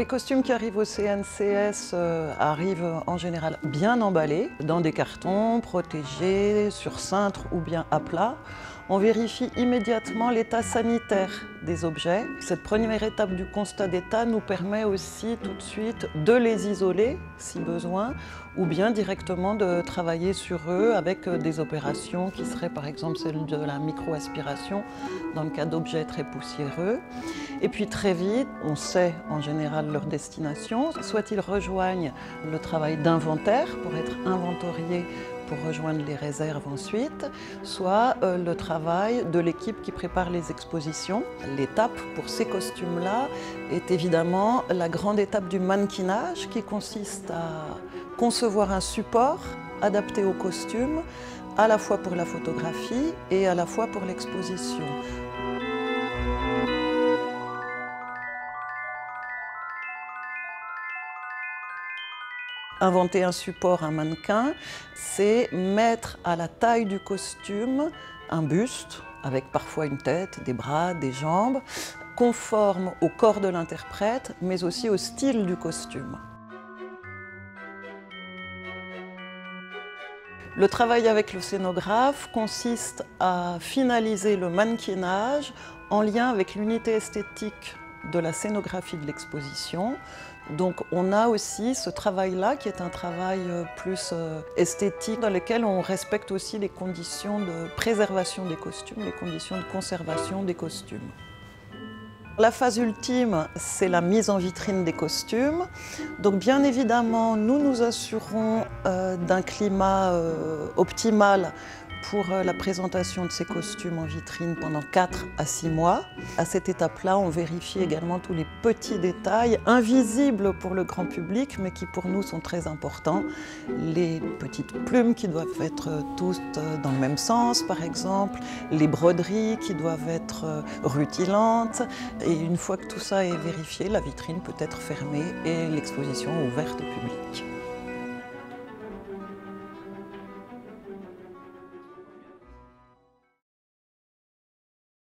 Les costumes qui arrivent au CNCS arrivent en général bien emballés, dans des cartons, protégés, sur cintre ou bien à plat. On vérifie immédiatement l'état sanitaire des objets. Cette première étape du constat d'état nous permet aussi tout de suite de les isoler, si besoin, ou bien directement de travailler sur eux avec des opérations qui seraient par exemple celle de la micro-aspiration dans le cas d'objets très poussiéreux. Et puis très vite, on sait en général leur destination. Soit ils rejoignent le travail d'inventaire pour être inventoriés pour rejoindre les réserves ensuite, soit le travail de l'équipe qui prépare les expositions. L'étape pour ces costumes-là est évidemment la grande étape du mannequinage qui consiste à concevoir un support adapté au costume, à la fois pour la photographie et à la fois pour l'exposition. Inventer un support, un mannequin, c'est mettre à la taille du costume un buste, avec parfois une tête, des bras, des jambes, conforme au corps de l'interprète, mais aussi au style du costume. Le travail avec le scénographe consiste à finaliser le mannequinage en lien avec l'unité esthétique de la scénographie de l'exposition. Donc on a aussi ce travail-là qui est un travail plus esthétique dans lequel on respecte aussi les conditions de préservation des costumes, les conditions de conservation des costumes. La phase ultime, c'est la mise en vitrine des costumes. Donc bien évidemment, nous nous assurons d'un climat optimal pour la présentation de ces costumes en vitrine pendant 4 à 6 mois. À cette étape-là, on vérifie également tous les petits détails invisibles pour le grand public, mais qui pour nous sont très importants. Les petites plumes qui doivent être toutes dans le même sens, par exemple, les broderies qui doivent être rutilantes. Et une fois que tout ça est vérifié, la vitrine peut être fermée et l'exposition ouverte au public.